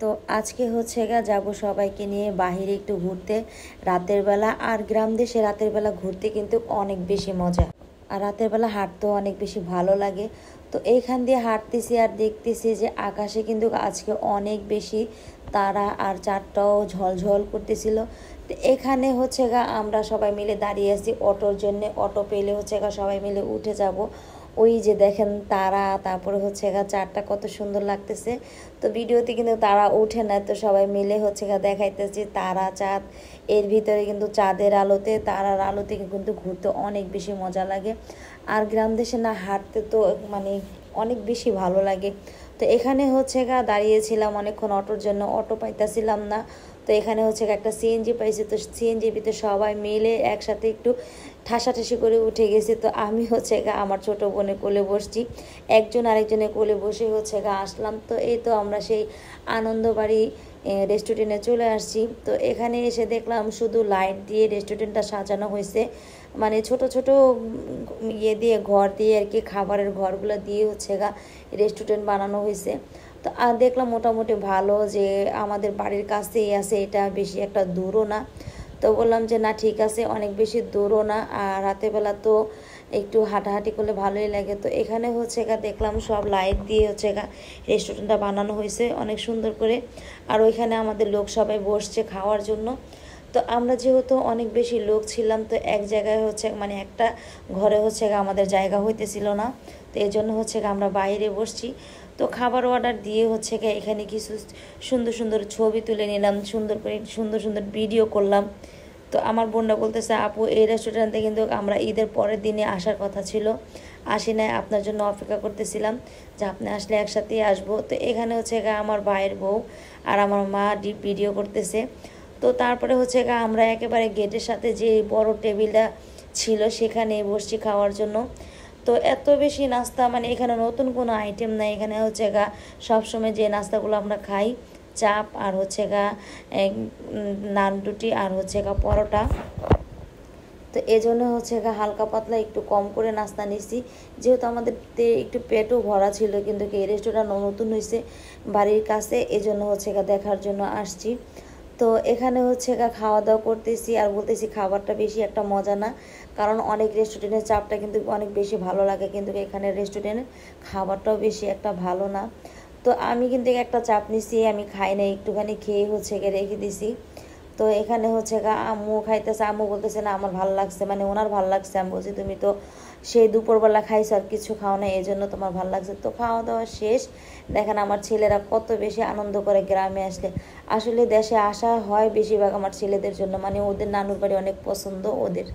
তো আজকে হচ্ছে যাব সবাইকে নিয়ে বাহিরে একটু ঘুরতে রাতের বেলা। আর গ্রাম দেশে রাতের বেলা ঘুরতে কিন্তু অনেক বেশি মজা, আর রাতের বেলা হাঁটতেও অনেক বেশি ভালো লাগে। তো এইখান দিয়ে হাঁটতেছি আর দেখতেছি যে আকাশে কিন্তু আজকে অনেক বেশি তারা আর চাঁদটাও ঝলঝল করতেছিল। তো এখানে হচ্ছে আমরা সবাই মিলে দাঁড়িয়ে আছি অটোর জন্য। অটো পেলে হচ্ছে সবাই মিলে উঠে যাব। ওই যে দেখেন তারা, তারপরে হচ্ছে চাঁদটা কত সুন্দর লাগতেছে। তো ভিডিওতে কিন্তু তারা উঠে না, তো সবাই মিলে হচ্ছে দেখাইতেছি তারা চাঁদ। এর ভিতরে কিন্তু চাঁদের আলোতে তারার আলোতে কিন্তু ঘুরতে অনেক বেশি মজা লাগে। আর গ্রাম দেশে না হাঁটতে তো মানে অনেক বেশি ভালো লাগে। তো এখানে হচ্ছে দাঁড়িয়েছিলাম অনেকক্ষণ অটোর জন্য, অটো পাইতেছিলাম না। তো এখানে হচ্ছে একটা সিএনজি পাইছি। তো সিএনজিতে সবাই মিলে একসাথে একটু ঠাসাঠাসি করে উঠে গেছি। তো আমি হচ্ছে আমার ছোট বোনের কোলে বসছি, একজন আরেকজনের কোলে বসে হচ্ছে আসলাম। তো এই তো আমরা সেই আনন্দবাড়ি রেস্টুরেন্টে চলে আসছি। তো এখানে এসে দেখলাম শুধু লাইট দিয়ে রেস্টুরেন্টটা সাজানো হয়েছে, মানে ছোট ছোট ইয়ে দিয়ে ঘর দিয়ে আর কি, খাবারের ঘরগুলো দিয়ে হচ্ছে রেস্টুরেন্ট বানানো হয়েছে। তো আর দেখলাম মোটামুটি ভালো, যে আমাদের বাড়ির কাছেই আছে, এটা বেশি একটা দূরও না। তো বললাম যে না ঠিক আছে, অনেক বেশি দূরও না, আর রাতেরবেলা তো একটু হাঁটাহাঁটি করলে ভালোই লাগে। তো এখানে হচ্ছে দেখলাম সব লাইট দিয়ে হচ্ছে রেস্টুরেন্টটা বানানো হয়েছে অনেক সুন্দর করে। আর ওইখানে আমাদের লোক সবাই বসছে খাওয়ার জন্য। তো আমরা যেহেতু অনেক বেশি লোক ছিলাম, তো এক জায়গায় হচ্ছে মানে একটা ঘরে হচ্ছে আমাদের জায়গা হইতেছিল না। তো এই জন্য হচ্ছে আমরা বাইরে বসছি। তো খাবার অর্ডার দিয়ে হচ্ছে এখানে কিছু সুন্দর সুন্দর ছবি তুলে নিলাম, সুন্দর করে সুন্দর সুন্দর ভিডিও করলাম। তো আমার বোনরা বলতেছে আপু এই রেস্টুরেন্টে কিন্তু আমরা ঈদের পরের দিনে আসার কথা ছিল, আসি নাই, আপনার জন্য অপেক্ষা করতেছিলাম যে আপনি আসলে একসাথেই আসবো। তো এখানে হচ্ছে আমার ভাইয়ের বউ আর আমার মা ভিডিও করতেছে। তো তারপরে হচ্ছে আমরা একেবারে গেটের সাথে যে বড় টেবিলটা ছিল সেখানে বসছি খাওয়ার জন্য। তো এত বেশি নাস্তা, মানে এখানে নতুন কোনো আইটেম নাই। এখানে হচ্ছে সবসময় যে নাস্তাগুলো আমরা খাই, চাপ আর হচ্ছে নান রুটি আর হচ্ছে পরোটা। তো এই জন্য হচ্ছে হালকা পাতলা একটু কম করে নাস্তা নিছি, যেহেতু আমাদের একটু পেটও ভরা ছিল। কিন্তু এই রেস্টুরেন্ট নতুন হয়েছে বাড়ির কাছে, এই জন্য হচ্ছে দেখার জন্য আসছি। তো এখানে হচ্ছে খাওয়া দাওয়া করতেছি আর বলতেছি খাবারটা বেশি একটা মজা না, কারণ অনেক রেস্টুরেন্টের চাপটা কিন্তু অনেক বেশি ভালো লাগে, কিন্তু এখানে রেস্টুরেন্টের খাবারটাও বেশি একটা ভালো না। তো আমি কিন্তু একটা চাপ নিছি, আমি খাই না, একটুখানি খেয়ে হচ্ছে রেখে দিছি। তো এখানে হচ্ছে আম্মু খাইতেছে, আম্মু বলতেছে না আমার ভালো লাগছে, মানে ওনার ভালো লাগছে। আমি বলছি তুমি তো সেই দুপুরবেলা খাইছো আর কিছু খাও না, এই জন্য তোমার ভালো লাগছে। তো খাওয়া দাওয়া শেষ। দেখেন আমার ছেলেরা কত বেশি আনন্দ করে গ্রামে আসলে। আসলে দেশে আসা হয় বেশিরভাগ আমার ছেলেদের জন্য, মানে ওদের নানুর বাড়ি অনেক পছন্দ ওদের।